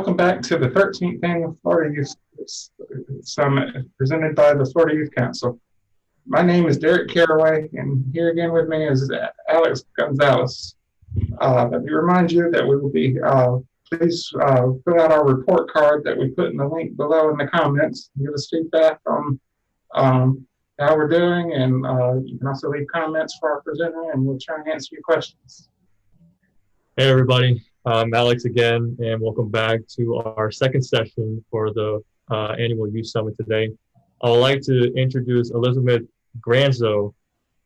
Welcome back to the 13th Annual Florida Youth Summit presented by the Florida Youth Council. My name is Derek Caraway, and here again with me is Alex Gonzalez. Let me remind you that we will be, please fill out our report card that we put in the link below in the comments. Give us feedback on how we're doing, and you can also leave comments for our presenter, and we'll try and answer your questions. Hey everybody, I'm Alex again, and welcome back to our second session for the annual Youth Summit today. I would like to introduce Elizabeth Granzo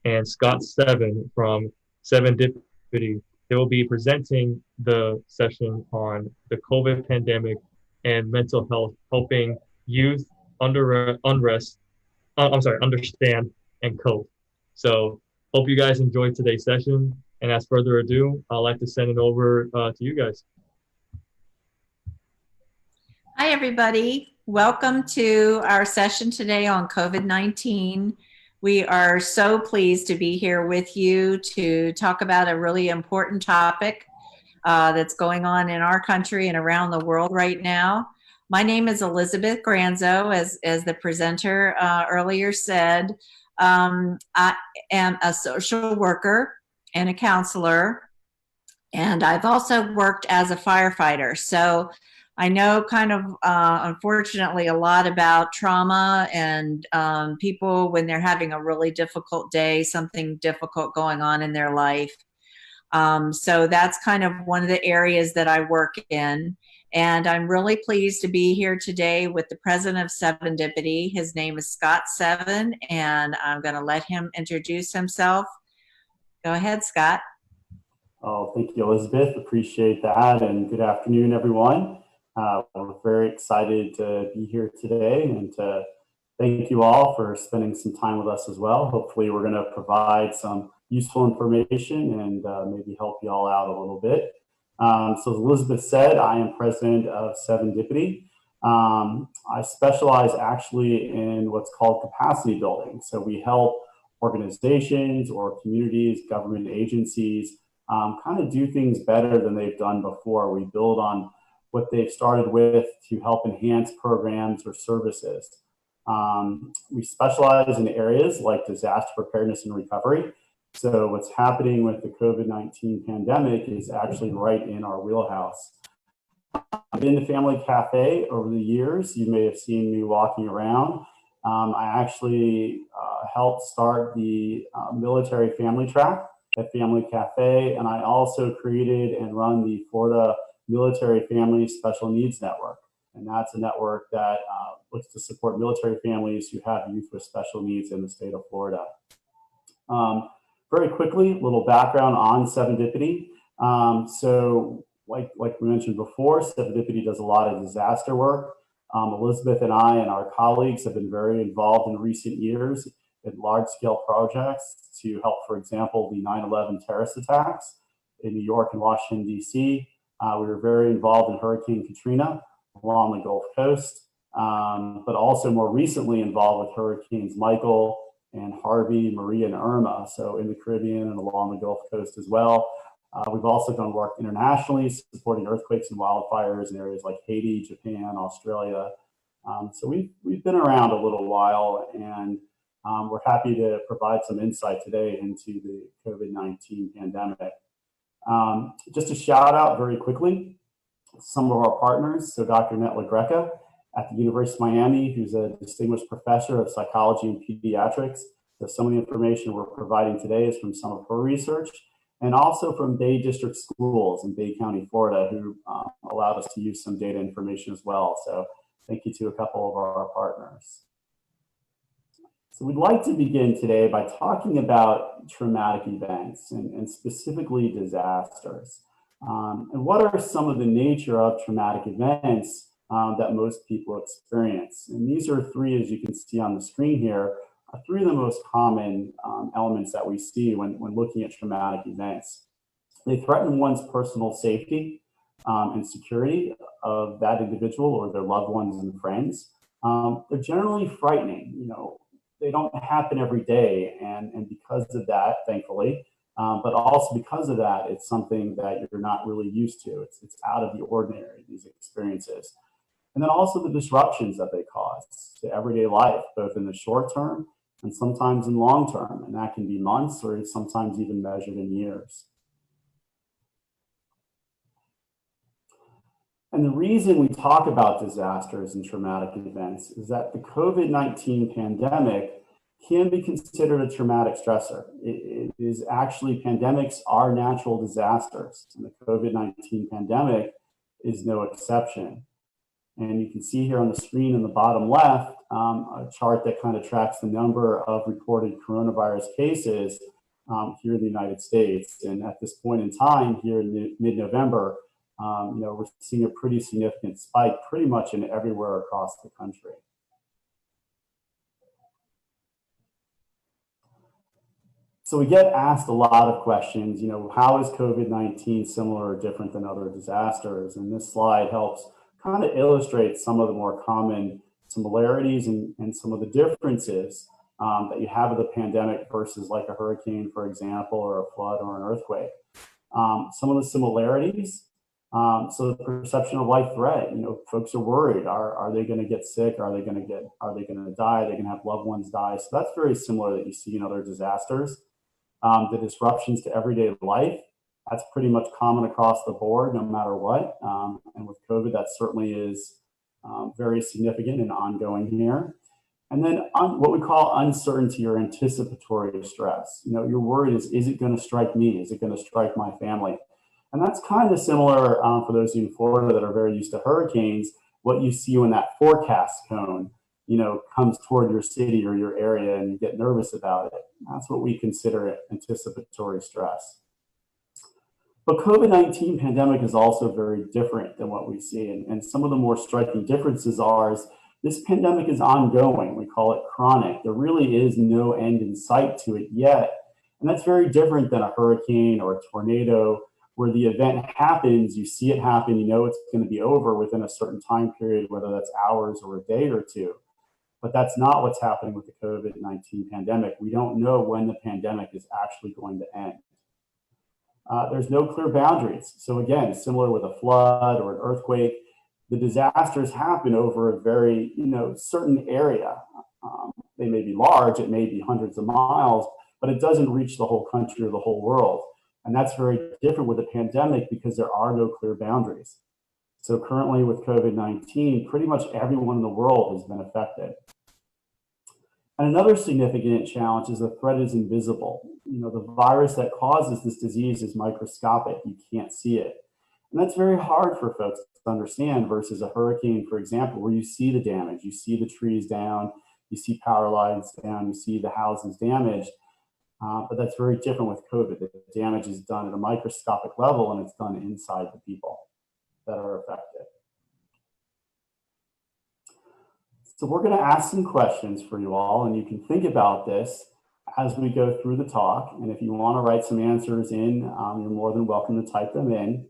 and Scott Seven from Serendipity. They will be presenting the session on the COVID pandemic and mental health, helping youth understand and cope. So hope you guys enjoyed today's session. And as further ado, I'd like to send it over to you guys. Hi, everybody. Welcome to our session today on COVID-19. We are so pleased to be here with you to talk about a really important topic that's going on in our country and around the world right now. My name is Elizabeth Granzo, as the presenter earlier said. I am a social worker and a counselor, and I've also worked as a firefighter. So I know kind of, unfortunately, a lot about trauma and people when they're having a really difficult day, something difficult going on in their life. So that's kind of one of the areas that I work in. And I'm really pleased to be here today with the president of Serendipity. His name is Scott Seven, and I'm going to let him introduce himself. Go ahead, Scott. Oh, thank you, Elizabeth. Appreciate that. And good afternoon, everyone. We're very excited to be here today and to thank you all for spending some time with us as well. Hopefully, we're going to provide some useful information and maybe help you all out a little bit. So as Elizabeth said, I am president of Serendipity. I specialize actually in what's called capacity building. So we help organizations or communities, government agencies, kind of do things better than they've done before. We build on what they've started with to help enhance programs or services. We specialize in areas like disaster preparedness and recovery. So what's happening with the COVID-19 pandemic is actually right in our wheelhouse. I've been to Family Cafe over the years. You may have seen me walking around. I actually helped start the military family track at Family Cafe, and I also created and run the Florida Military Family Special Needs Network. And that's a network that looks to support military families who have youth with special needs in the state of Florida. Very quickly, a little background on Serendipity. So like we mentioned before, Serendipity does a lot of disaster work. Elizabeth and I and our colleagues have been very involved in recent years in large-scale projects to help, for example, the 9/11 terrorist attacks in New York and Washington, D.C. We were very involved in Hurricane Katrina along the Gulf Coast, but also more recently involved with Hurricanes Michael and Harvey, Maria, and Irma, so in the Caribbean and along the Gulf Coast as well. We've also done work internationally, supporting earthquakes and wildfires in areas like Haiti, Japan, Australia. So we've been around a little while, and we're happy to provide some insight today into the COVID-19 pandemic. Just a shout out very quickly, some of our partners. So Dr. Netla Greca at the University of Miami, who's a distinguished professor of psychology and pediatrics. So some of the information we're providing today is from some of her research, and also from Bay District Schools in Bay County, Florida, who allowed us to use some data information as well. So thank you to a couple of our partners. So we'd like to begin today by talking about traumatic events and specifically disasters. And what are some of the nature of traumatic events that most people experience? And these are three, as you can see on the screen here, are three of the most common elements that we see when looking at traumatic events. They threaten one's personal safety and security of that individual or their loved ones and friends. They're generally frightening. They don't happen every day, and because of that, thankfully, But also because of that, it's something that you're not really used to. It's out of the ordinary, these experiences. And then also the disruptions that they cause to everyday life, both in the short term and sometimes in long term. And that can be months or sometimes even measured in years. And the reason we talk about disasters and traumatic events is that the COVID-19 pandemic can be considered a traumatic stressor. It is actually, pandemics are natural disasters, and the COVID-19 pandemic is no exception. And you can see here on the screen in the bottom left, a chart that kind of tracks the number of reported coronavirus cases here in the United States. And at this point in time, here in mid-November, we're seeing a pretty significant spike pretty much in everywhere across the country. So we get asked a lot of questions, how is COVID-19 similar or different than other disasters? And this slide helps kind of illustrate some of the more common similarities and some of the differences that you have with a pandemic versus like a hurricane, for example, or a flood or an earthquake. Some of the similarities, so the perception of life threat, folks are worried. Are they going to get sick? Are they going to die? Are they going to have loved ones die? So that's very similar that you see in other disasters. The disruptions to everyday life, that's pretty much common across the board, no matter what. And with COVID, that certainly is very significant and ongoing here. And then what we call uncertainty or anticipatory stress. You're worried, is it going to strike me? Is it going to strike my family? And that's kind of similar for those of you in Florida that are very used to hurricanes, what you see when that forecast cone, comes toward your city or your area and you get nervous about it. That's what we consider anticipatory stress. But COVID-19 pandemic is also very different than what we see. And some of the more striking differences are this pandemic is ongoing. We call it chronic. There really is no end in sight to it yet. And that's very different than a hurricane or a tornado, where the event happens, you see it happen, it's going to be over within a certain time period, whether that's hours or a day or two. But that's not what's happening with the COVID-19 pandemic. We don't know when the pandemic is actually going to end. There's no clear boundaries. So again, similar with a flood or an earthquake, the disasters happen over a very, certain area. They may be large, it may be hundreds of miles, but it doesn't reach the whole country or the whole world. And that's very different with a pandemic because there are no clear boundaries. So currently with COVID-19, pretty much everyone in the world has been affected. And another significant challenge is the threat is invisible. The virus that causes this disease is microscopic. You can't see it. And that's very hard for folks to understand versus a hurricane, for example, where you see the damage, you see the trees down, you see power lines down, you see the houses damaged. But that's very different with COVID. The damage is done at a microscopic level and it's done inside the people that are affected. So we're going to ask some questions for you all, and you can think about this as we go through the talk. And if you want to write some answers in, you're more than welcome to type them in.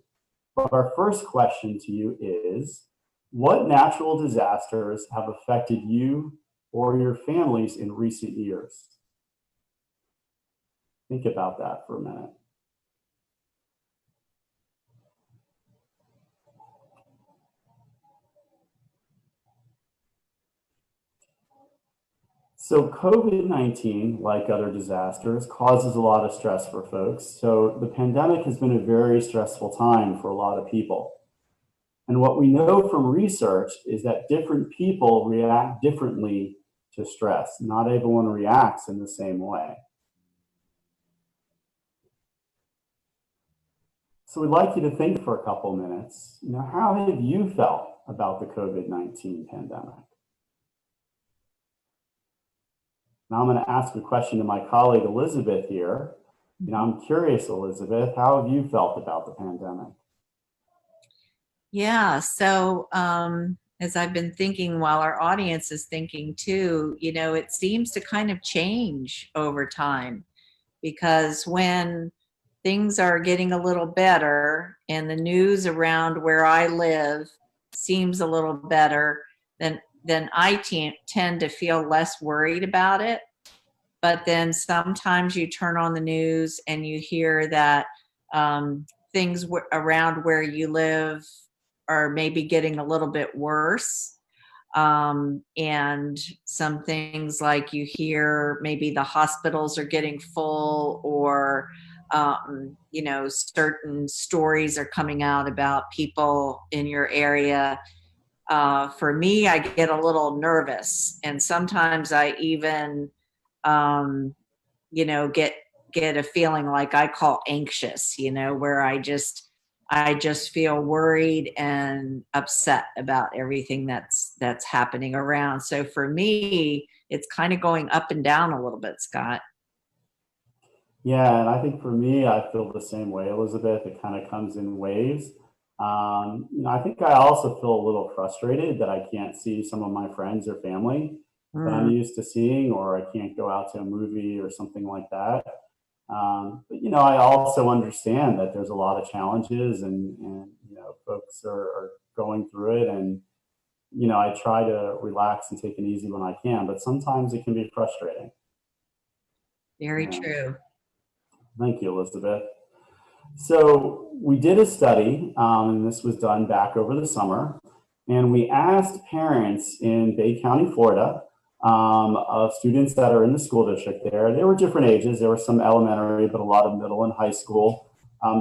But our first question to you is, what natural disasters have affected you or your families in recent years? Think about that for a minute. So COVID-19, like other disasters, causes a lot of stress for folks. So the pandemic has been a very stressful time for a lot of people. And what we know from research is that different people react differently to stress. Not everyone reacts in the same way. So we'd like you to think for a couple minutes, how have you felt about the COVID-19 pandemic? Now I'm going to ask a question to my colleague, Elizabeth, here. I'm curious, Elizabeth, how have you felt about the pandemic? Yeah, so as I've been thinking while our audience is thinking too, it seems to kind of change over time, because when things are getting a little better and the news around where I live seems a little better, then I tend to feel less worried about it. but then sometimes you turn on the news and you hear that things around where you live are maybe getting a little bit worse. And some things like you hear maybe the hospitals are getting full, or certain stories are coming out about people in your area. For me, I get a little nervous, and sometimes I even get a feeling like I call anxious, where I just feel worried and upset about everything that's happening around. So for me, it's kind of going up and down a little bit, Scott. Yeah, and I think for me, I feel the same way, Elizabeth. It kind of comes in waves. I think I also feel a little frustrated that I can't see some of my friends or family that I'm used to seeing, or I can't go out to a movie or something like that. But I also understand that there's a lot of challenges, and folks are going through it, and I try to relax and take it easy when I can, but sometimes it can be frustrating. Very Yeah. true. Thank you, Elizabeth. So we did a study, and this was done back over the summer, and we asked parents in Bay County, Florida, of students that are in the school district there. They were different ages. There were some elementary, but a lot of middle and high school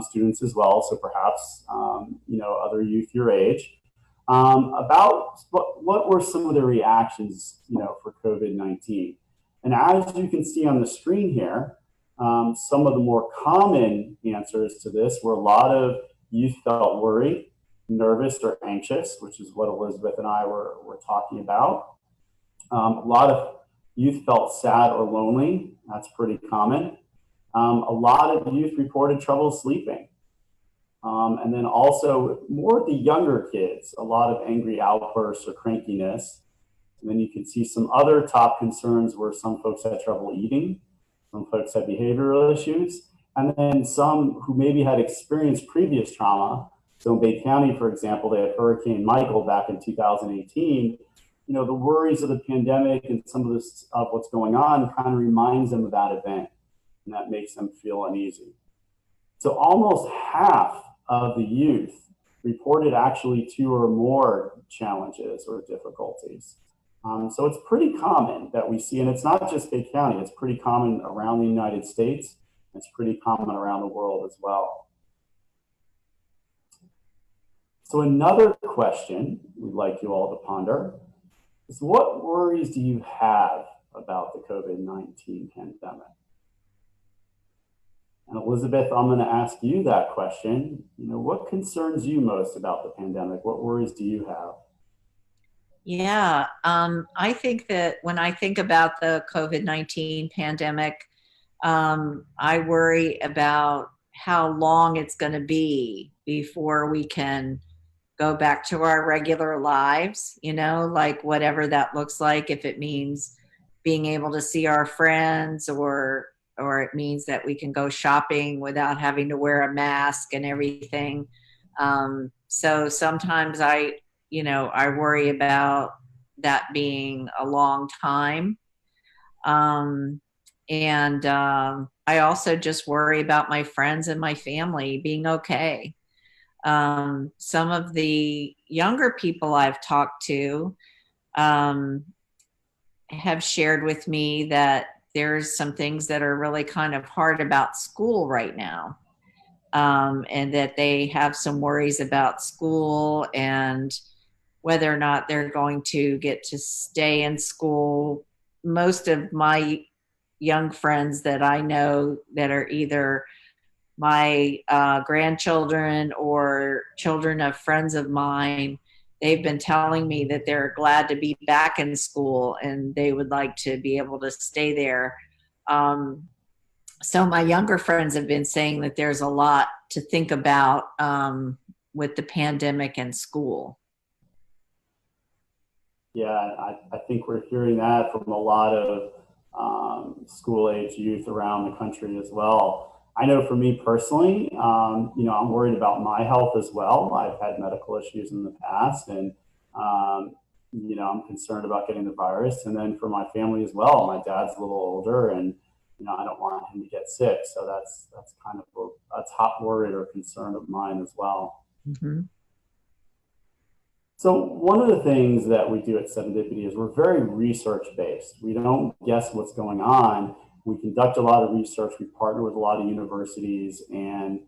students as well. So perhaps, other youth your age, about what were some of the reactions, for COVID-19. And as you can see on the screen here, some of the more common answers to this were a lot of youth felt worried, nervous, or anxious, which is what Elizabeth and I were talking about. A lot of youth felt sad or lonely. That's pretty common. A lot of youth reported trouble sleeping. And then also more of the younger kids, a lot of angry outbursts or crankiness. And then you can see some other top concerns where some folks had trouble eating, some folks had behavioral issues, and then some who maybe had experienced previous trauma. So in Bay County, for example, they had Hurricane Michael back in 2018. The worries of the pandemic and some of this of what's going on kind of reminds them of that event, and that makes them feel uneasy. So almost half of the youth reported actually 2 or more challenges or difficulties. So it's pretty common that we see, and it's not just Bay County, it's pretty common around the United States. It's pretty common around the world as well. So another question we'd like you all to ponder is, what worries do you have about the COVID-19 pandemic? And Elizabeth, I'm going to ask you that question. What concerns you most about the pandemic? What worries do you have? Yeah, I think that when I think about the COVID-19 pandemic, I worry about how long it's going to be before we can go back to our regular lives, like whatever that looks like, if it means being able to see our friends, or it means that we can go shopping without having to wear a mask and everything. So sometimes I worry about that being a long time. And I also just worry about my friends and my family being okay. Some of the younger people I've talked to have shared with me that there's some things that are really kind of hard about school right now. And that they have some worries about school and whether or not they're going to get to stay in school. Most of my young friends that I know that are either my grandchildren or children of friends of mine, they've been telling me that they're glad to be back in school and they would like to be able to stay there. So my younger friends have been saying that there's a lot to think about with the pandemic and school. Yeah, I think we're hearing that from a lot of school-age youth around the country as well. I know for me personally, I'm worried about my health as well. I've had medical issues in the past, and I'm concerned about getting the virus. And then for my family as well, my dad's a little older, and I don't want him to get sick. So that's kind of a top worry or concern of mine as well. Mm-hmm. So one of the things that we do at Serendipity is we're very research based. We don't guess what's going on. We conduct a lot of research. We partner with a lot of universities, and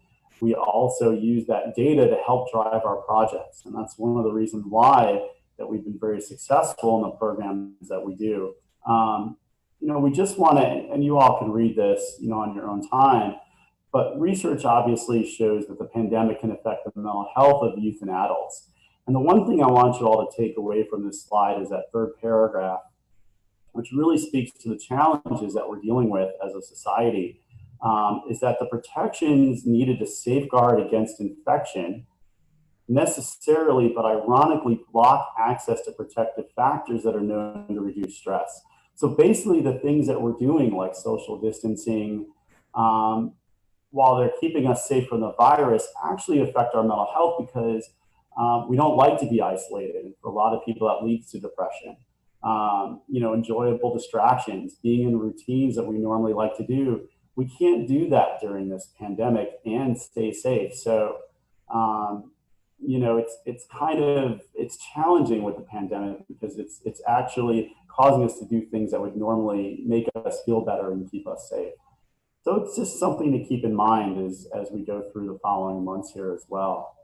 we also use that data to help drive our projects. And that's one of the reasons why that we've been very successful in the programs that we do. We just want to, and you all can read this, on your own time, but research obviously shows that the pandemic can affect the mental health of youth and adults. And the one thing I want you all to take away from this slide is that third paragraph, which really speaks to the challenges that we're dealing with as a society, is that the protections needed to safeguard against infection necessarily, but ironically, block access to protective factors that are known to reduce stress. So basically, the things that we're doing, like social distancing, while they're keeping us safe from the virus, actually affect our mental health because we don't like to be isolated. And for a lot of people, that leads to depression. Enjoyable distractions, being in routines that we normally like to do, we can't do that during this pandemic and stay safe. So, it's challenging with the pandemic because it's actually causing us to do things that would normally make us feel better and keep us safe. So it's just something to keep in mind as we go through the following months here as well.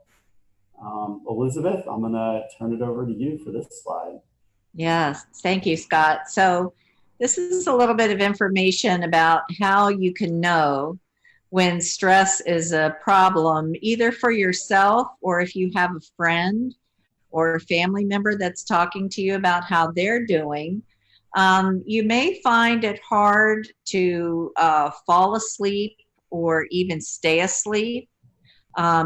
Elizabeth, I'm going to turn it over to you for this slide. Yes, thank you, Scott. So this is a little bit of information about how you can know when stress is a problem, either for yourself or if you have a friend or a family member that's talking to you about how they're doing. You may find it hard to fall asleep or even stay asleep.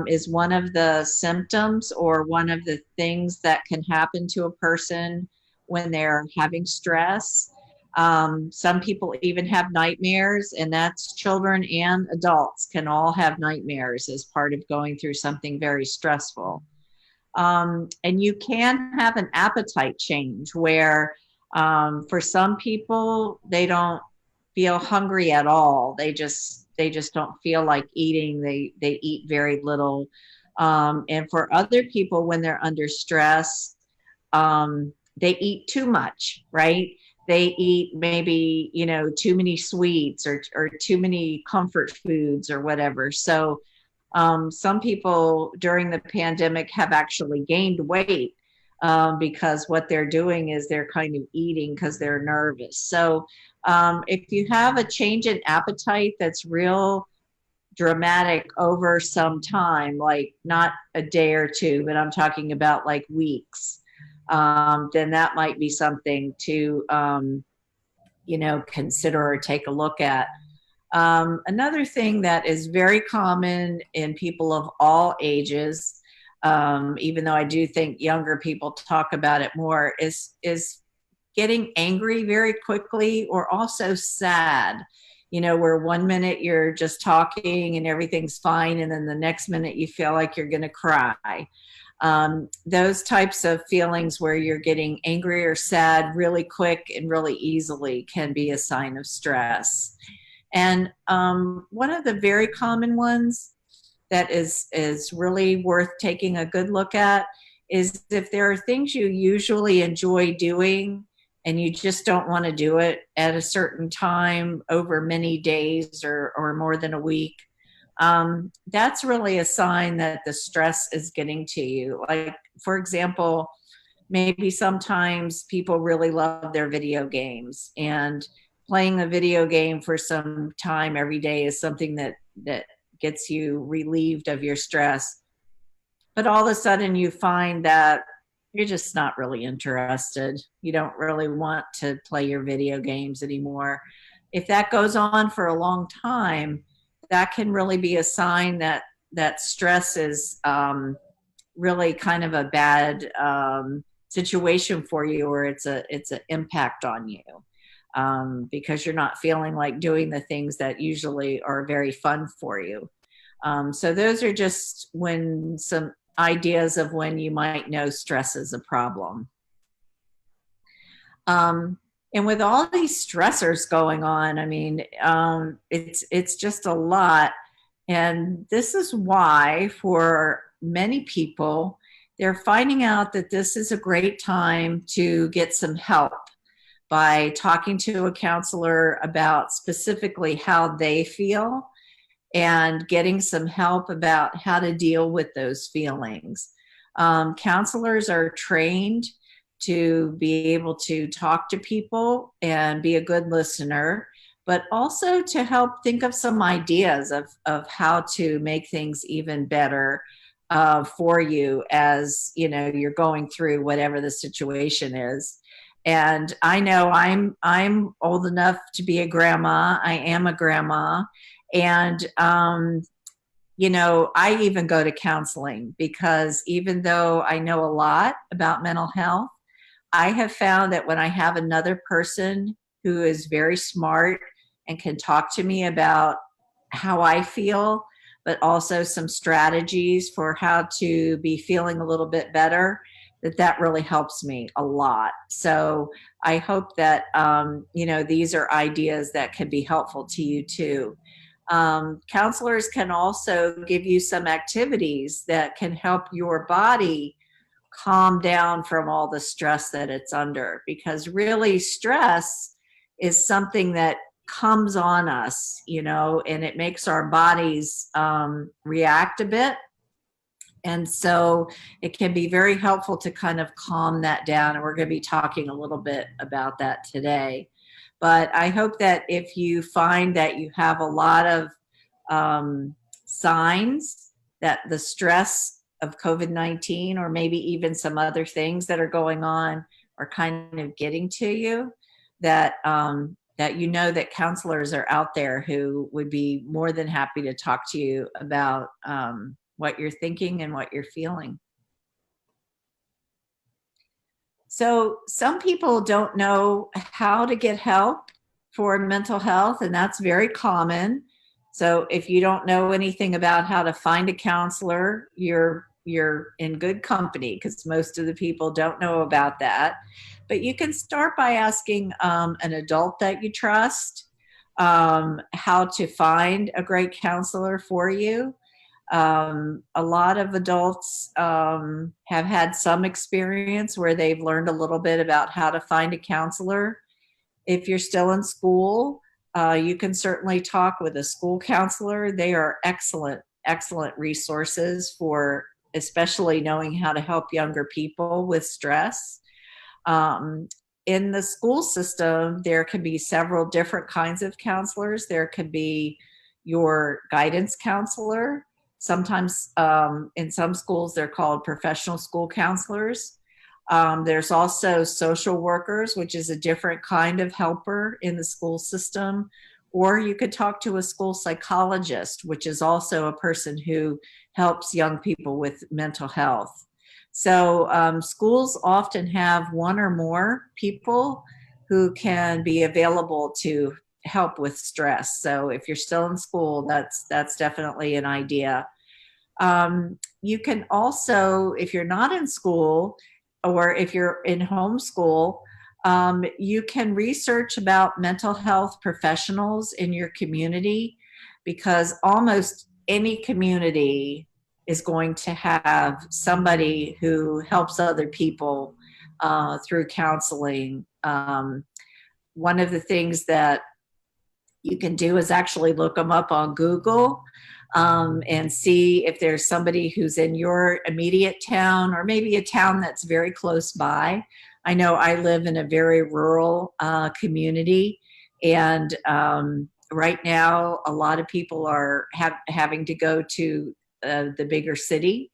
Is one of the symptoms or one of the things that can happen to a person when they're having stress. Some people even have nightmares, and that's children and adults can all have nightmares as part of going through something very stressful. And you can have an appetite change where for some people, they don't feel hungry at all. They just don't feel like eating. They eat very little. And for other people, when they're under stress, they eat too much, right? They eat maybe, too many sweets or too many comfort foods or whatever. So some people during the pandemic have actually gained weight because what they're doing is they're kind of eating because they're nervous. So if you have a change in appetite that's real dramatic over some time, like not a day or two, but I'm talking about like weeks, then that might be something to, consider or take a look at. Another thing that is very common in people of all ages, even though I do think younger people talk about it more, is getting angry very quickly or also sad. Where one minute you're just talking and everything's fine, and then the next minute you feel like you're going to cry. Those types of feelings where you're getting angry or sad really quick and really easily can be a sign of stress. And one of the very common ones that is really worth taking a good look at is if there are things you usually enjoy doing and you just don't want to do it at a certain time over many days or more than a week, that's really a sign that the stress is getting to you. Like, for example, maybe sometimes people really love their video games, and playing a video game for some time every day is something that gets you relieved of your stress. But all of a sudden you find that you're just not really interested. You don't really want to play your video games anymore. If that goes on for a long time, that can really be a sign that stress is really kind of a bad situation for you, or it's an impact on you because you're not feeling like doing the things that usually are very fun for you. So those are just some ideas of when you might know stress is a problem. And with all these stressors going on, I mean, it's just a lot. And this is why, for many people, they're finding out that this is a great time to get some help by talking to a counselor about specifically how they feel and getting some help about how to deal with those feelings. Counselors are trained to be able to talk to people and be a good listener, but also to help think of some ideas of how to make things even better for you as you're going through whatever the situation is. And I know I'm old enough to be a grandma. I am a grandma, and I even go to counseling because even though I know a lot about mental health, I have found that when I have another person who is very smart and can talk to me about how I feel, but also some strategies for how to be feeling a little bit better, that really helps me a lot. So I hope that, these are ideas that can be helpful to you too. Counselors can also give you some activities that can help your body calm down from all the stress that it's under, because really stress is something that comes on us, and it makes our bodies react a bit. And so it can be very helpful to kind of calm that down. And we're going to be talking a little bit about that today. But I hope that if you find that you have a lot of signs that the stress of COVID-19, or maybe even some other things that are going on, are kind of getting to you, that that counselors are out there who would be more than happy to talk to you about what you're thinking and what you're feeling. So some people don't know how to get help for mental health, and that's very common. So if you don't know anything about how to find a counselor, you're in good company, because most of the people don't know about that. But you can start by asking an adult that you trust how to find a great counselor for you. A lot of adults have had some experience where they've learned a little bit about how to find a counselor. If you're still in school, you can certainly talk with a school counselor. They are excellent, excellent resources for especially knowing how to help younger people with stress. In the school system, there can be several different kinds of counselors. There could be your guidance counselor. Sometimes in some schools, they're called professional school counselors. There's also social workers, which is a different kind of helper in the school system. Or you could talk to a school psychologist, which is also a person who helps young people with mental health. So schools often have one or more people who can be available to help with stress. So if you're still in school, that's definitely an idea. You can also, if you're not in school, or if you're in homeschool, you can research about mental health professionals in your community, because almost any community is going to have somebody who helps other people through counseling. One of the things that you can do is actually look them up on Google and see if there's somebody who's in your immediate town, or maybe a town that's very close by. I know I live in a very rural community, and right now a lot of people are having to go to the bigger city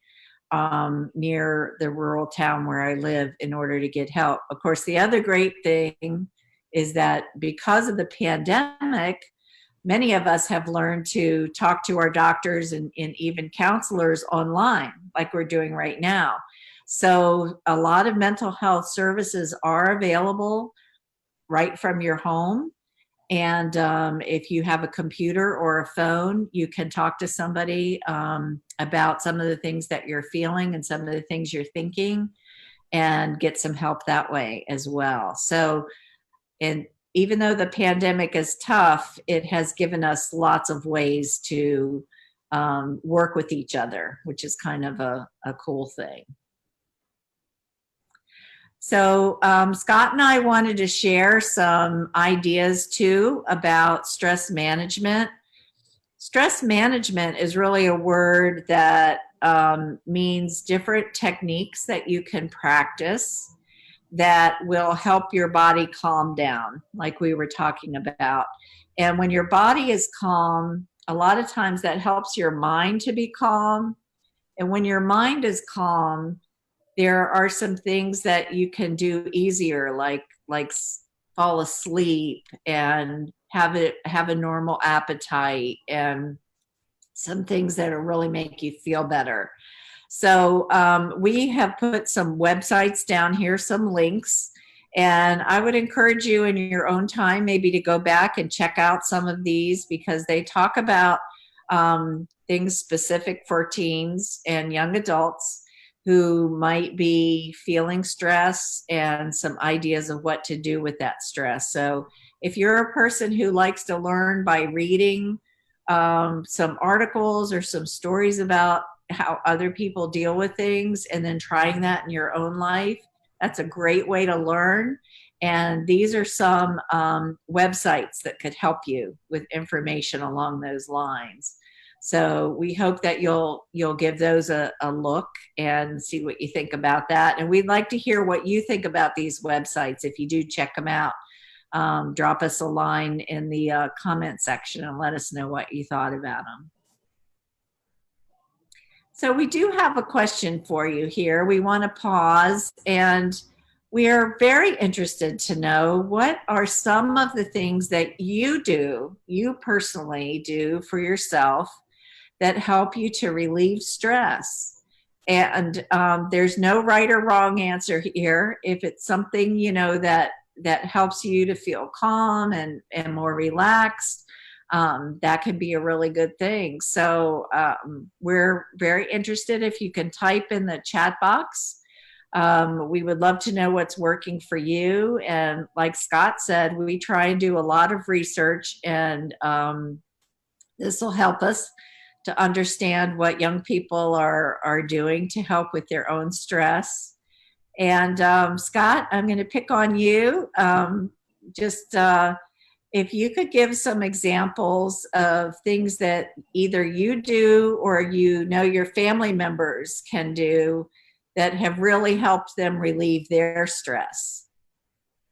near the rural town where I live in order to get help. Of course, the other great thing is that because of the pandemic, many of us have learned to talk to our doctors and even counselors online, like we're doing right now. So a lot of mental health services are available right from your home. And if you have a computer or a phone, you can talk to somebody about some of the things that you're feeling and some of the things you're thinking. and get some help that way as well. So, and even though the pandemic is tough, it has given us lots of ways to work with each other, which is kind of a cool thing. So Scott and I wanted to share some ideas too about stress management. Stress management is really a word that means different techniques that you can practice that will help your body calm down, like we were talking about. And when your body is calm, a lot of times that helps your mind to be calm. And when your mind is calm, there are some things that you can do easier, like fall asleep and have a normal appetite, and some things that will really make you feel better. So we have put some websites down here, some links, and I would encourage you in your own time maybe to go back and check out some of these, because they talk about things specific for teens and young adults who might be feeling stress, and some ideas of what to do with that stress. So if you're a person who likes to learn by reading some articles or some stories about how other people deal with things and then trying that in your own life, that's a great way to learn. And these are some websites that could help you with information along those lines. So we hope that you'll give those a look and see what you think about that. And we'd like to hear what you think about these websites. If you do check them out, drop us a line in the comment section and let us know what you thought about them. So we do have a question for you here. We want to pause, and we are very interested to know, what are some of the things that you personally do for yourself that help you to relieve stress? And there's no right or wrong answer here. If it's something, that helps you to feel calm and more relaxed, that can be a really good thing. So we're very interested if you can type in the chat box. We would love to know what's working for you. And like Scott said, we try and do a lot of research, and this will help us to understand what young people are doing to help with their own stress. And Scott, I'm going to pick on you. If you could give some examples of things that either you do or your family members can do that have really helped them relieve their stress.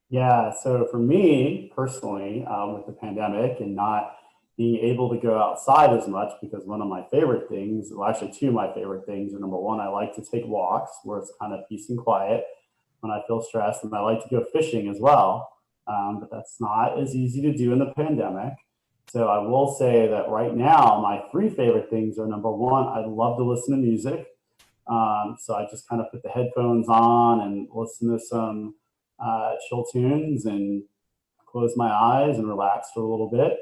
Yeah, so for me personally, with the pandemic and not being able to go outside as much, because one of my favorite things, well, actually two of my favorite things are, number one, I like to take walks where it's kind of peace and quiet when I feel stressed, and I like to go fishing as well, but that's not as easy to do in the pandemic. So I will say that right now, my three favorite things are, number one, I love to listen to music. So I just kind of put the headphones on and listen to some chill tunes and close my eyes and relax for a little bit.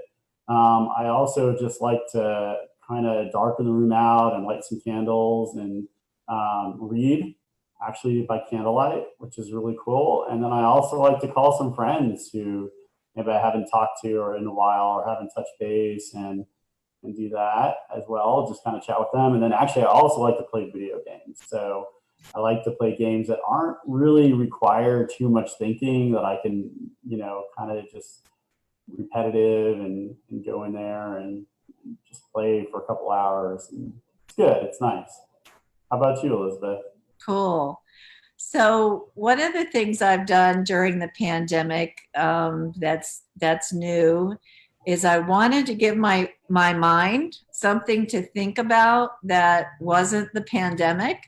I also just like to kind of darken the room out and light some candles and read, actually by candlelight, which is really cool. And then I also like to call some friends who maybe I haven't talked to or in a while, or haven't touched base, and do that as well, just kind of chat with them. And then actually I also like to play video games. So I like to play games that aren't really require too much thinking, that I can, kind of just repetitive and go in there and just play for a couple hours. And it's good. It's nice. How about you, Elizabeth? Cool. So one of the things I've done during the pandemic that's new is I wanted to give my mind something to think about that wasn't the pandemic.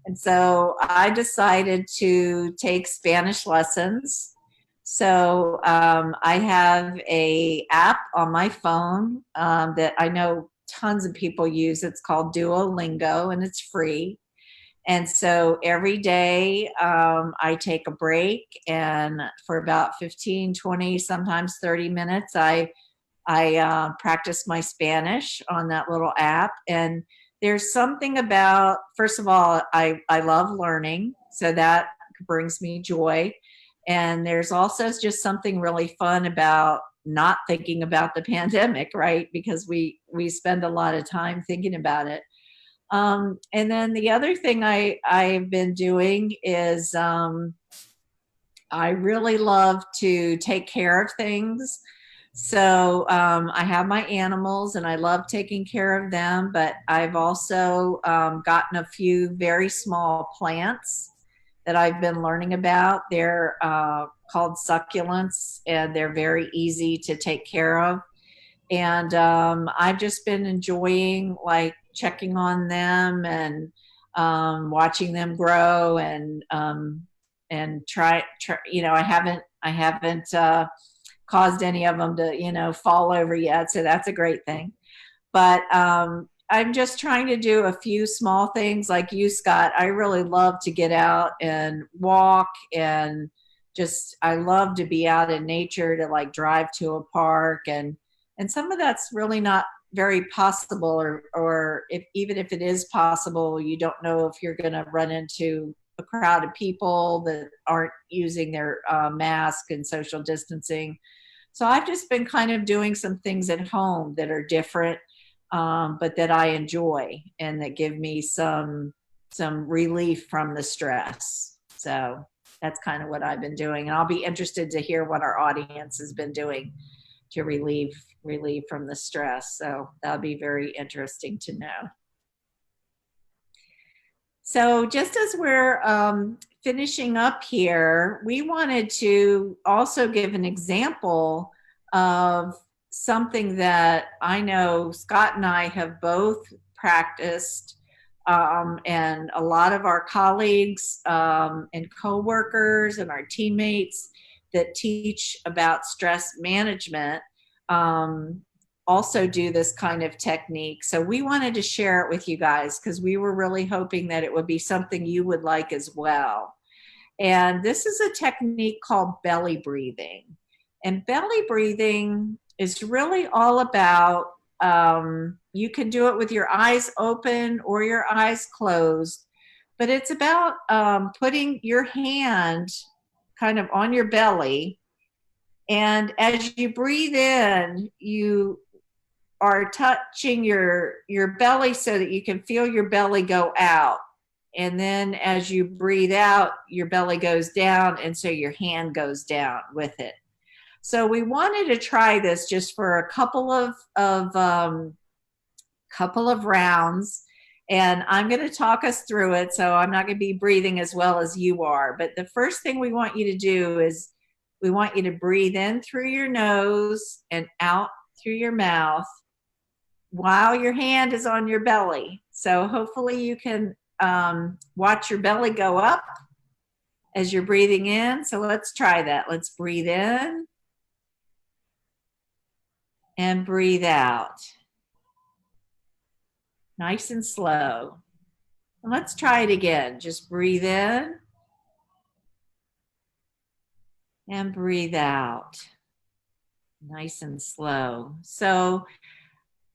And so I decided to take Spanish lessons. So I have a app on my phone that I know tons of people use. It's called Duolingo, and it's free. And so every day I take a break, and for about 15, 20, sometimes 30 minutes, I practice my Spanish on that little app. And there's something about, first of all, I love learning. So that brings me joy. And there's also just something really fun about not thinking about the pandemic, right? Because we spend a lot of time thinking about it. And then the other thing I've been doing is I really love to take care of things. So I have my animals and I love taking care of them, but I've also gotten a few very small plants that I've been learning about. They're called succulents and they're very easy to take care of. And I've just been enjoying like checking on them and watching them grow and try, you know, I haven't caused any of them to, you know, fall over yet. So that's a great thing. But I'm just trying to do a few small things like you, Scott. I really love to get out and walk and just, I love to be out in nature, to like drive to a park, and some of that's really not very possible, or if, even if it is possible, you don't know if you're going to run into a crowd of people that aren't using their mask and social distancing. So I've just been kind of doing some things at home that are different, but that I enjoy and that give me some relief from the stress. So that's kind of what I've been doing, and I'll be interested to hear what our audience has been doing to relieve from the stress. So that'll be very interesting to know. So just as we're finishing up here, we wanted to also give an example of something that I know Scott and I have both practiced, and a lot of our colleagues and coworkers and our teammates that teach about stress management also do this kind of technique. So we wanted to share it with you guys because we were really hoping that it would be something you would like as well. And this is a technique called belly breathing. And belly breathing is really all about, you can do it with your eyes open or your eyes closed, but it's about putting your hand kind of on your belly. And as you breathe in, you are touching your belly so that you can feel your belly go out. And then as you breathe out, your belly goes down, and so your hand goes down with it. So we wanted to try this just for a couple of rounds, and I'm going to talk us through it. So I'm not going to be breathing as well as you are. But the first thing we want you to do is we want you to breathe in through your nose and out through your mouth while your hand is on your belly. So hopefully you can watch your belly go up as you're breathing in. So let's try that. Let's breathe in and breathe out. Nice and slow. And let's try it again. Just breathe in and breathe out. Nice and slow. So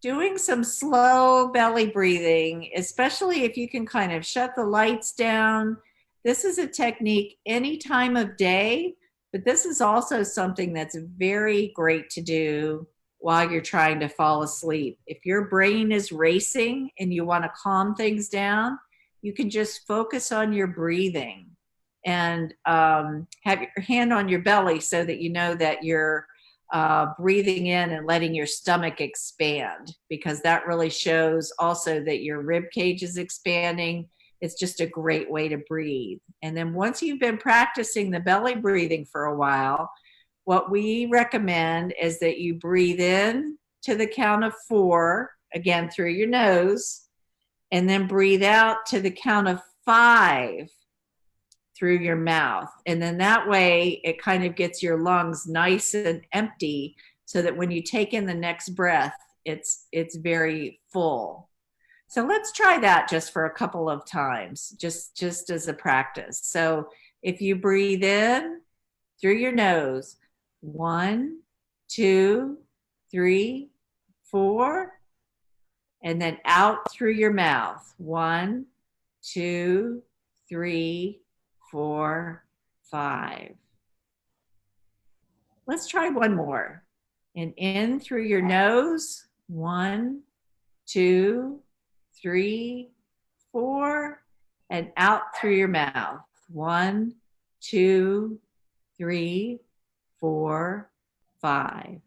doing some slow belly breathing, especially if you can kind of shut the lights down. This is a technique any time of day, but this is also something that's very great to do while you're trying to fall asleep. If your brain is racing and you want to calm things down, you can just focus on your breathing and have your hand on your belly so that you know that you're breathing in and letting your stomach expand, because that really shows also that your rib cage is expanding. It's just a great way to breathe. And then once you've been practicing the belly breathing for a while, what we recommend is that you breathe in to the count of 4, again through your nose, and then breathe out to the count of 5 through your mouth. And then that way it kind of gets your lungs nice and empty so that when you take in the next breath, it's very full. So let's try that just for a couple of times, just as a practice. So if you breathe in through your nose, 1, 2, 3, 4, and then out through your mouth, 1, 2, 3, 4, 5. Let's try one more. And in through your nose. 1, 2, 3, 4. And out through your mouth. 1, 2, 3, 4, 5.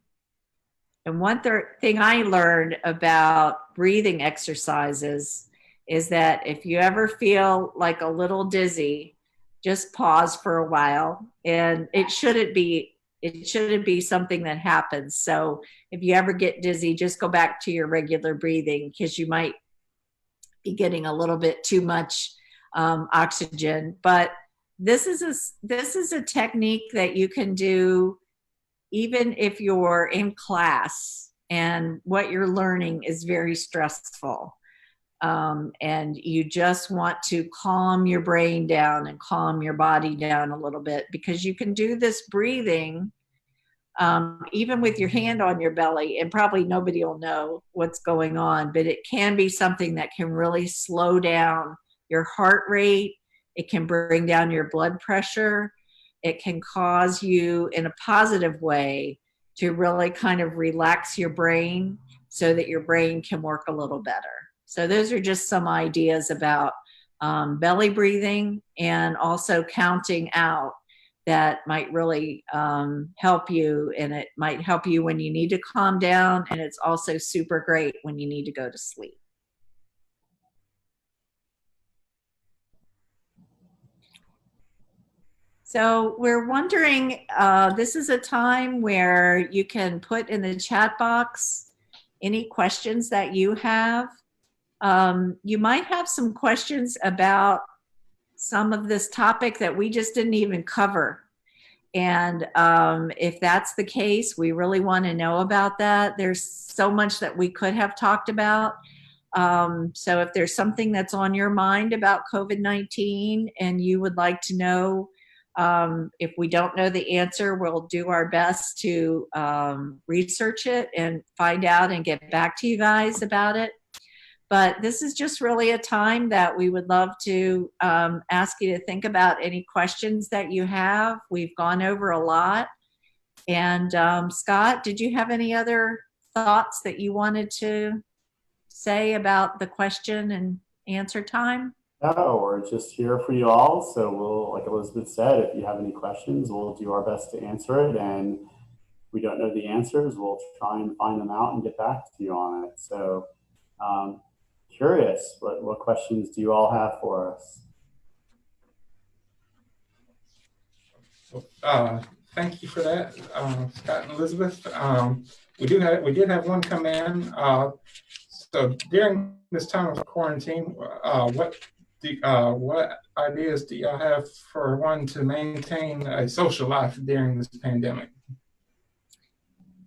And one thing I learned about breathing exercises is that if you ever feel like a little dizzy, just pause for a while. And it shouldn't be something that happens. So if you ever get dizzy, just go back to your regular breathing, because you might be getting a little bit too much oxygen. But this is a technique that you can do even if you're in class and what you're learning is very stressful. And you just want to calm your brain down and calm your body down a little bit, because you can do this breathing even with your hand on your belly, and probably nobody will know what's going on, but it can be something that can really slow down your heart rate. It can bring down your blood pressure. It can cause you, in a positive way, to really kind of relax your brain so that your brain can work a little better. So those are just some ideas about belly breathing, and also counting out, that might really help you. And it might help you when you need to calm down. And it's also super great when you need to go to sleep. So we're wondering, this is a time where you can put in the chat box any questions that you have. You might have some questions about some of this topic that we just didn't even cover. And if that's the case, we really want to know about that. There's so much that we could have talked about. So if there's something that's on your mind about COVID-19 and you would like to know, if we don't know the answer, we'll do our best to research it and find out and get back to you guys about it. But this is just really a time that we would love to ask you to think about any questions that you have. We've gone over a lot. And Scott, did you have any other thoughts that you wanted to say about the question and answer time? No, we're just here for you all. So we'll, like Elizabeth said, if you have any questions, we'll do our best to answer it. And if we don't know the answers, we'll try and find them out and get back to you on it. So curious, what questions do you all have for us? Thank you for that, Scott and Elizabeth. We did have one come in. So during this time of quarantine, what ideas do y'all have for one to maintain a social life during this pandemic?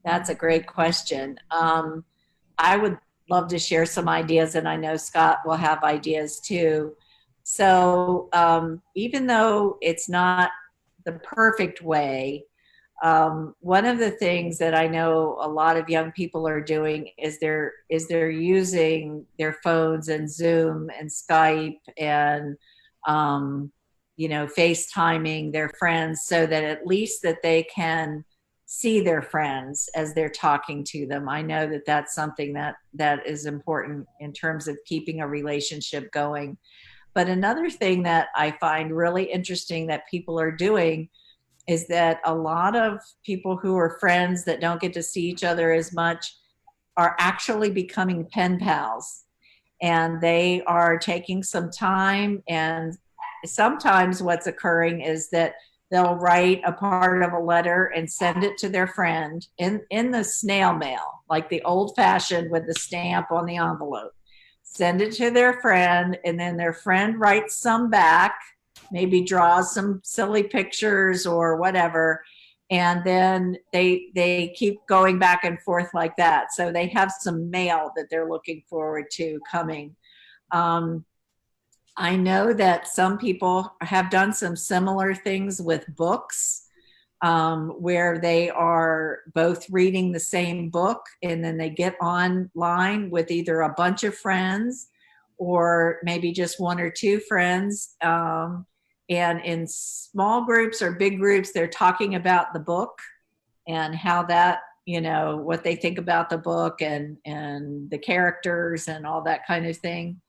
That's a great question. I would love to share some ideas, and I know Scott will have ideas too. So even though it's not the perfect way, one of the things that I know a lot of young people are doing is they're using their phones and Zoom and Skype and FaceTiming their friends, so that at least that they can see their friends as they're talking to them. I know that that's something that is important in terms of keeping a relationship going. But another thing that I find really interesting that people are doing is that a lot of people who are friends that don't get to see each other as much are actually becoming pen pals. And they are taking some time, and sometimes what's occurring is that they'll write a part of a letter and send it to their friend in the snail mail, like the old fashioned with the stamp on the envelope. Send it to their friend, and then their friend writes some back, maybe draws some silly pictures or whatever. And then they keep going back and forth like that. So they have some mail that they're looking forward to coming. I know that some people have done some similar things with books, where they are both reading the same book, and then they get online with either a bunch of friends or maybe just one or two friends, And in small groups or big groups, they're talking about the book and how that, what they think about the book and the characters and all that kind of thing.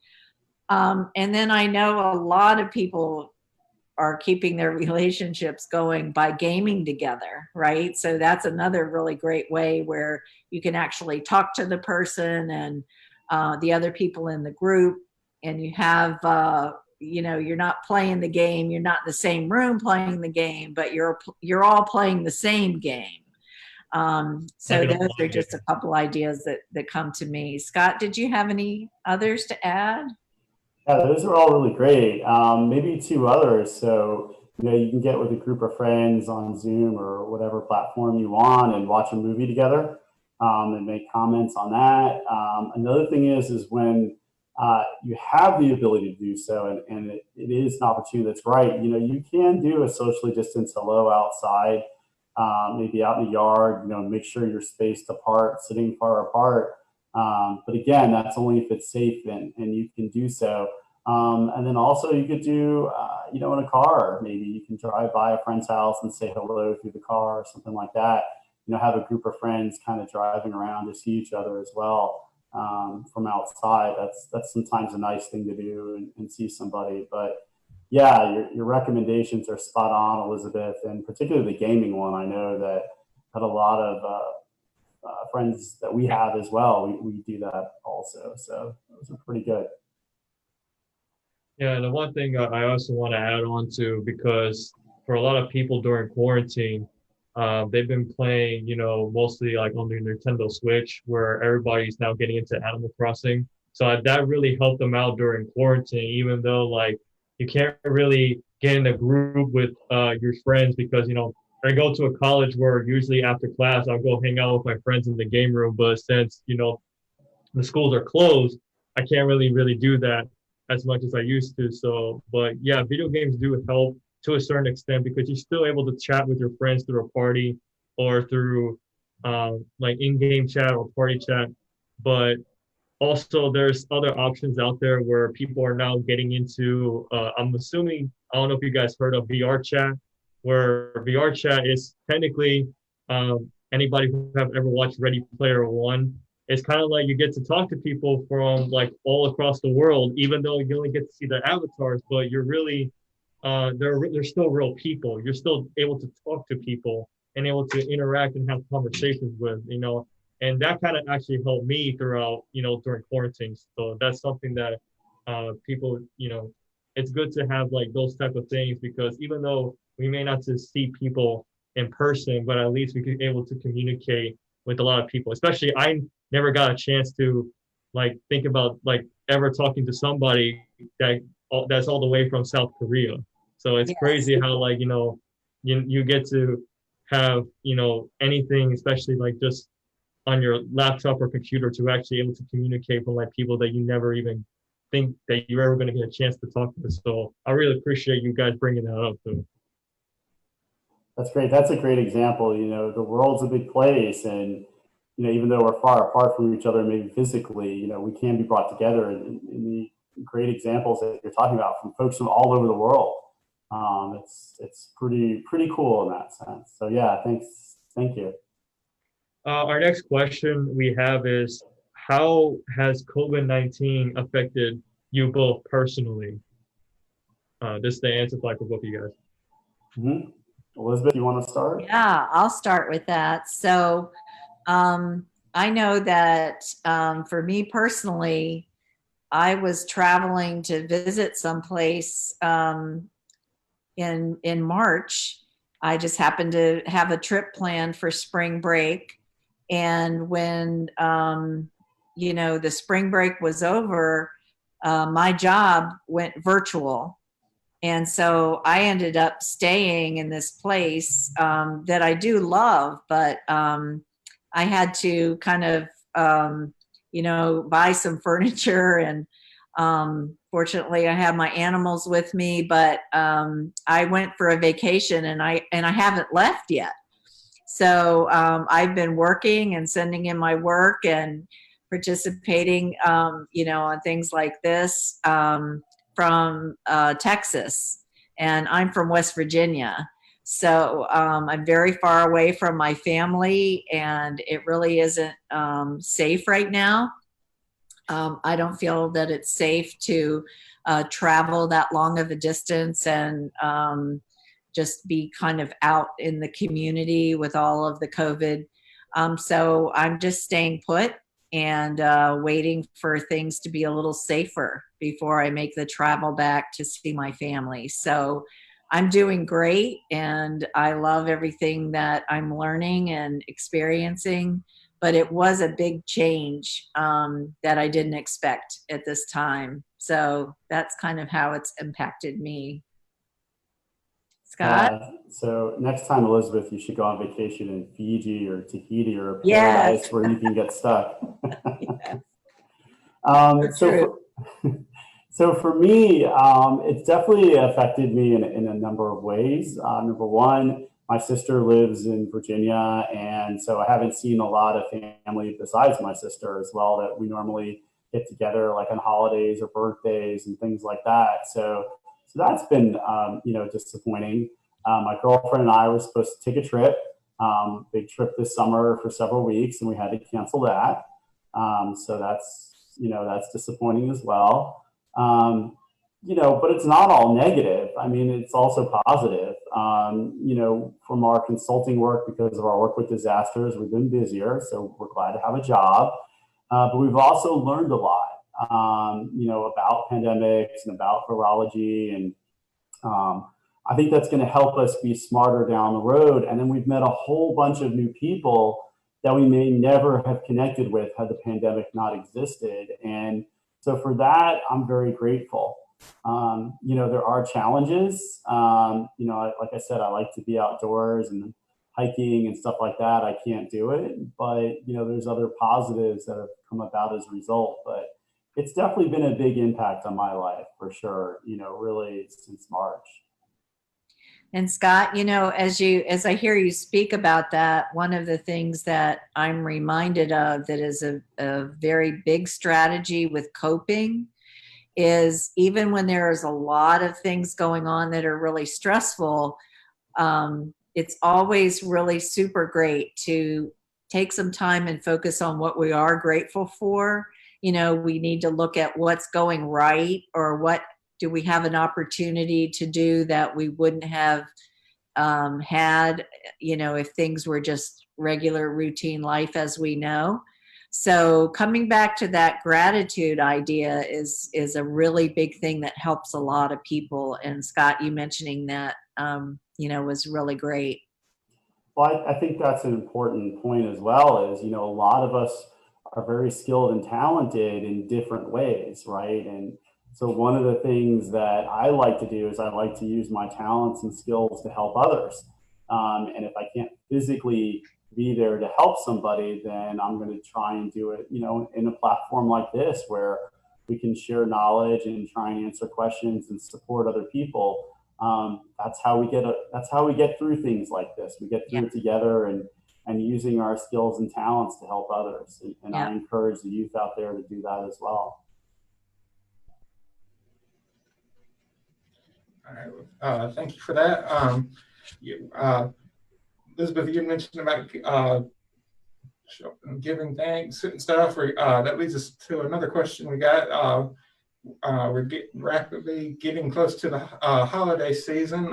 And then I know a lot of people are keeping their relationships going by gaming together, right? So that's another really great way where you can actually talk to the person and the other people in the group, and you have, you're not playing the game, you're not in the same room playing the game, but you're all playing the same game. So Like an those are online just game. a couple ideas that come to me. Scott, did you have any others to add? Yeah, those are all really great. Maybe two others. So, you can get with a group of friends on Zoom or whatever platform you want and watch a movie together, and make comments on that. Another thing is when you have the ability to do so, and it is an opportunity that's right. You can do a socially distanced hello outside, maybe out in the yard. Make sure you're spaced apart, sitting far apart. But again, that's only if it's safe and you can do so. And then also you could do, in a car, maybe you can drive by a friend's house and say hello through the car or something like that. Have a group of friends kind of driving around to see each other as well, from outside. That's sometimes a nice thing to do and see somebody. But yeah, your recommendations are spot on, Elizabeth, and particularly the gaming one. I know that had a lot of friends that we have as well. We do that also. So those are pretty good. Yeah, and the one thing I also want to add on to, because for a lot of people during quarantine, they've been playing, mostly like on the Nintendo Switch, where everybody's now getting into Animal Crossing. So that really helped them out during quarantine, even though like you can't really get in a group with your friends because, I go to a college where usually after class I'll go hang out with my friends in the game room, but since, the schools are closed, I can't really do that as much as I used to. So, but yeah, video games do help to a certain extent because you're still able to chat with your friends through a party or through like in-game chat or party chat. But also there's other options out there where people are now getting into, I'm assuming, I don't know if you guys heard of VR chat, where VR chat is technically, anybody who have ever watched Ready Player One, it's kind of like you get to talk to people from like all across the world, even though you only get to see their avatars, but you're really, they're still real people. You're still able to talk to people and able to interact and have conversations with, and that kind of actually helped me throughout, during quarantine. So that's something that people, it's good to have like those type of things, because even though we may not to see people in person, but at least we could able to communicate with a lot of people. Especially I never got a chance to like think about like ever talking to somebody that's all the way from South Korea. So it's Yes. crazy how like, you get to have, anything, especially like just on your laptop or computer, to actually able to communicate with like people that you never even think that you're ever going to get a chance to talk to. So I really appreciate you guys bringing that up too. That's great. That's a great example. The world's a big place, and even though we're far apart from each other, maybe physically, we can be brought together. And the great examples that you're talking about from folks from all over the world, it's pretty cool in that sense. So yeah, thank you. Our next question we have is, how has COVID-19 affected you both personally? This is the answer for both of you guys. Mm-hmm. Elizabeth, you want to start? Yeah, I'll start with that. So I know that for me personally, I was traveling to visit someplace in March. I just happened to have a trip planned for spring break. And when, the spring break was over, my job went virtual. And so I ended up staying in this place that I do love, but I had to kind of, buy some furniture. And fortunately, I have my animals with me, but I went for a vacation and I haven't left yet. So I've been working and sending in my work and participating, on things like this from Texas. and I'm from West Virginia. So I'm very far away from my family, and it really isn't safe right now. I don't feel that it's safe to travel that long of a distance and just be kind of out in the community with all of the COVID. So I'm just staying put and waiting for things to be a little safer before I make the travel back to see my family. So I'm doing great, and I love everything that I'm learning and experiencing, but it was a big change that I didn't expect at this time. So that's kind of how it's impacted me. Scott? So next time, Elizabeth, you should go on vacation in Fiji or Tahiti or a Yes. paradise where you can get stuck. Yes. So so for me, it's definitely affected me in a number of ways. Number one, my sister lives in Virginia, and so I haven't seen a lot of family besides my sister as well that we normally get together like on holidays or birthdays and things like that. So that's been disappointing. My girlfriend and I were supposed to take a trip, big trip this summer for several weeks, and we had to cancel that. So that's disappointing as well. But it's not all negative. I mean, it's also positive. From our consulting work, because of our work with disasters, we've been busier, so we're glad to have a job. But we've also learned a lot, about pandemics and about virology. And I think that's going to help us be smarter down the road. And then we've met a whole bunch of new people that we may never have connected with had the pandemic not existed. And so for that, I'm very grateful. There are challenges. Like I said, I like to be outdoors and hiking and stuff like that. I can't do it, but there's other positives that have come about as a result. But it's definitely been a big impact on my life for sure. Really since March. And Scott, as I hear you speak about that, one of the things that I'm reminded of that is a very big strategy with coping is even when there is a lot of things going on that are really stressful, it's always really super great to take some time and focus on what we are grateful for. We need to look at what's going right, or what do we have an opportunity to do that we wouldn't have had, if things were just regular routine life as we know. So coming back to that gratitude idea is a really big thing that helps a lot of people. And Scott, you mentioning that, was really great. Well, I think that's an important point as well, is, a lot of us are very skilled and talented in different ways, right? And so one of the things that I like to do is I like to use my talents and skills to help others. And if I can't physically be there to help somebody, then I'm going to try and do it, in a platform like this where we can share knowledge and try and answer questions and support other people. That's how we get through things like this. We get through it together and using our skills and talents to help others. And I encourage the youth out there to do that as well. All right. Thank you for that. Elizabeth, you mentioned about giving thanks and stuff. That leads us to another question we got. We're rapidly getting close to the holiday season.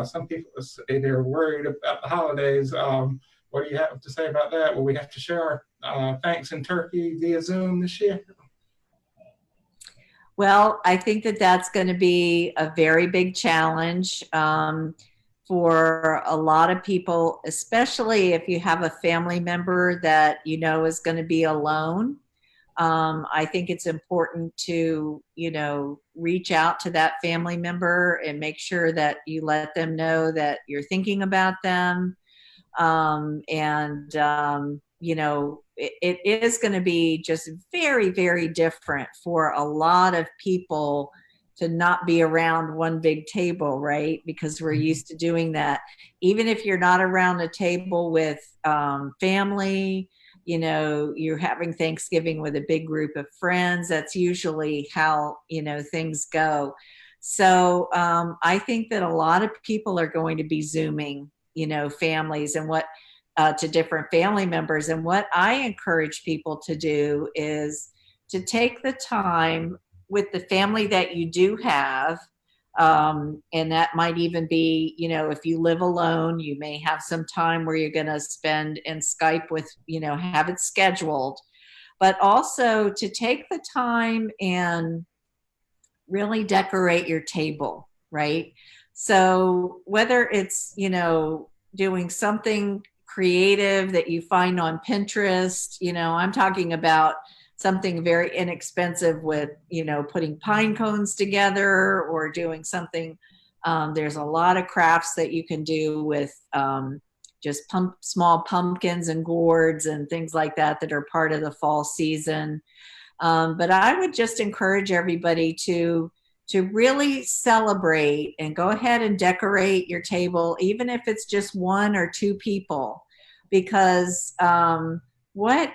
Some people say they're worried about the holidays. What do you have to say about that? Will we have to share our thanks in turkey via Zoom this year? Well, I think that that's going to be a very big challenge for a lot of people, especially if you have a family member that is going to be alone. I think it's important to, reach out to that family member and make sure that you let them know that you're thinking about them. It is going to be just very, very different for a lot of people to not be around one big table, right? Because we're used to doing that. Even if you're not around a table with family, you're having Thanksgiving with a big group of friends. That's usually how, things go. So I think that a lot of people are going to be Zooming, families and what to different family members. And what I encourage people to do is to take the time with the family that you do have. And that might even be, if you live alone, you may have some time where you're going to spend in Skype with, have it scheduled, but also to take the time and really decorate your table, right? So whether it's, doing something creative that you find on Pinterest, I'm talking about something very inexpensive with, putting pine cones together or doing something. There's a lot of crafts that you can do with just small pumpkins and gourds and things like that that are part of the fall season. But I would just encourage everybody to really celebrate and go ahead and decorate your table, even if it's just one or two people, because what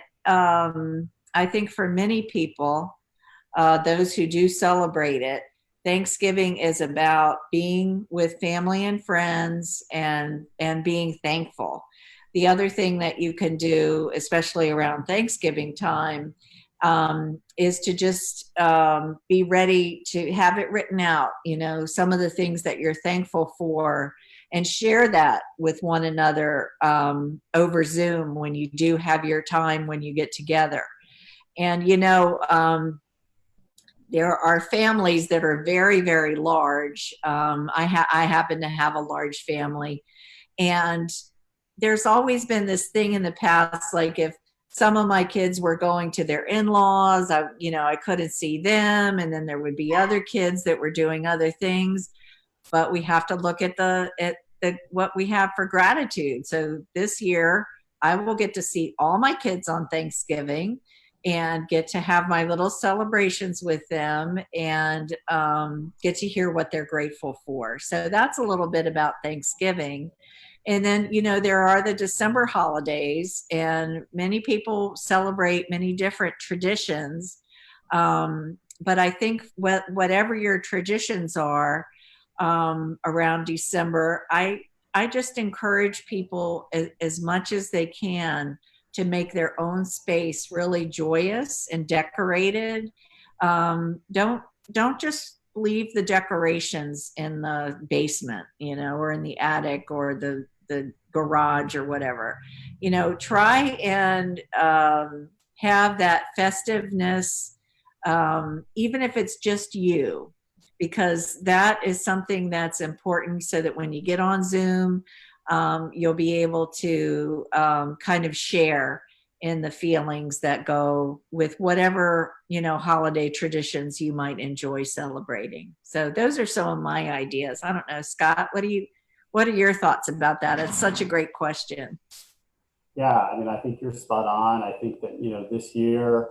I think for many people, those who do celebrate it, Thanksgiving is about being with family and friends and being thankful. The other thing that you can do, especially around Thanksgiving time, is to just be ready to have it written out, some of the things that you're thankful for, and share that with one another over Zoom when you do have your time when you get together. And, there are families that are very, very large. I happen to have a large family. And there's always been this thing in the past, like if some of my kids were going to their in-laws, I couldn't see them. And then there would be other kids that were doing other things. But we have to look at what we have for gratitude. So this year, I will get to see all my kids on Thanksgiving and get to have my little celebrations with them and get to hear what they're grateful for. So that's a little bit about Thanksgiving. And then, there are the December holidays, and many people celebrate many different traditions. But I think whatever your traditions are around December, I just encourage people as much as they can to make their own space really joyous and decorated. Don't just leave the decorations in the basement, or in the attic or the garage or whatever. Try and have that festiveness, even if it's just you, because that is something that's important, so that when you get on Zoom, you'll be able to kind of share in the feelings that go with whatever, holiday traditions you might enjoy celebrating. So those are some of my ideas. I don't know, Scott, what are your thoughts about that? It's such a great question. Yeah, I think you're spot on. I think that, this year,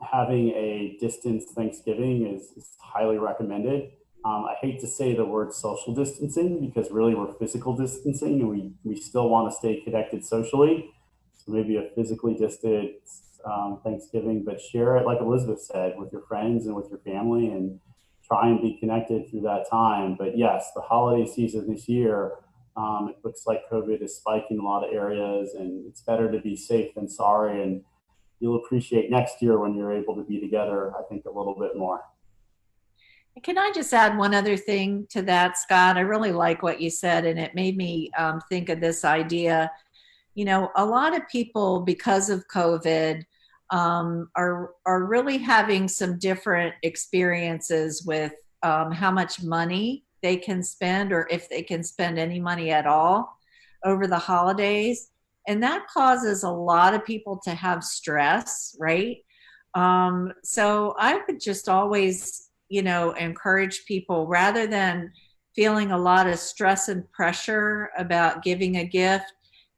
having a distance Thanksgiving is highly recommended. I hate to say the word social distancing, because really we're physical distancing, and we still want to stay connected socially. So maybe a physically distant Thanksgiving, but share it, like Elizabeth said, with your friends and with your family, and try and be connected through that time. But yes, the holiday season this year, it looks like COVID is spiking in a lot of areas, and it's better to be safe than sorry. And you'll appreciate next year when you're able to be together, I think, a little bit more. Can I just add one other thing to that, Scott? I really like what you said, and it made me think of this idea. A lot of people, because of COVID, are really having some different experiences with how much money they can spend, or if they can spend any money at all over the holidays. And that causes a lot of people to have stress, right? So I would just always, encourage people, rather than feeling a lot of stress and pressure about giving a gift,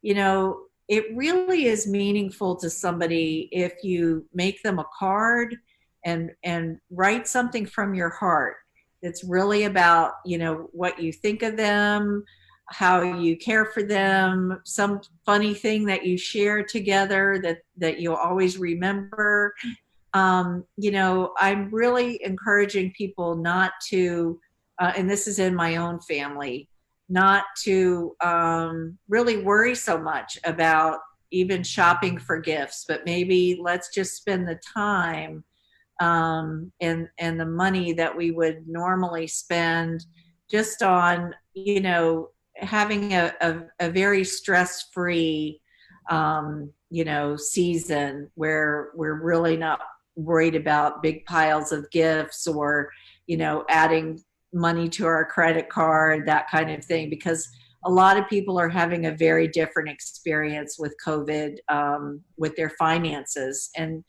it really is meaningful to somebody if you make them a card and write something from your heart that's really about, what you think of them, how you care for them, some funny thing that you share together that you'll always remember. I'm really encouraging people not to, and this is in my own family, not to really worry so much about even shopping for gifts, but maybe let's just spend the time and the money that we would normally spend just on, having a very stress-free, season where we're really not worried about big piles of gifts or, adding money to our credit card, that kind of thing, because a lot of people are having a very different experience with COVID, with their finances. And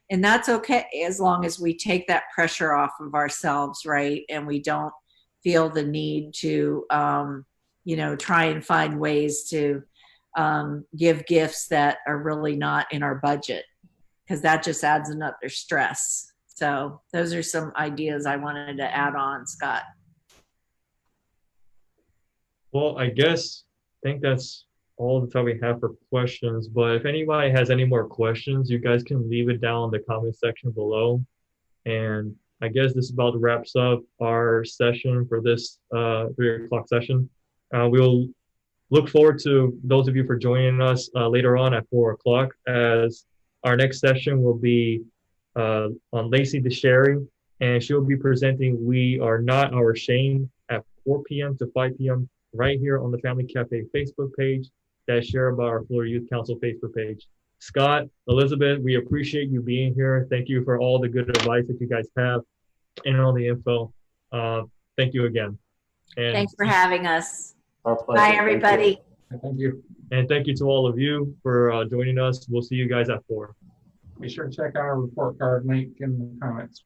that's okay as long as we take that pressure off of ourselves, right? And we don't feel the need to, try and find ways to give gifts that are really not in our budget, because that just adds another stress. So those are some ideas I wanted to add on, Scott. Well, I think that's all the time we have for questions. But if anybody has any more questions, you guys can leave it down in the comment section below. And I guess this about wraps up our session for this 3 o'clock session. We'll look forward to those of you for joining us later on at 4 o'clock, as our next session will be on Lacey DeSherry, and she'll be presenting We Are Not Our Shame at 4 p.m. to 5 p.m. right here on the Family Cafe Facebook page that's shared by our Florida Youth Council Facebook page. Scott, Elizabeth, we appreciate you being here. Thank you for all the good advice that you guys have and all the info. Thank you again. And Thanks for having us. Our pleasure. Bye, everybody. Thank you. And thank you to all of you for joining us. We'll see you guys at 4. Be sure to check out our report card link in the comments.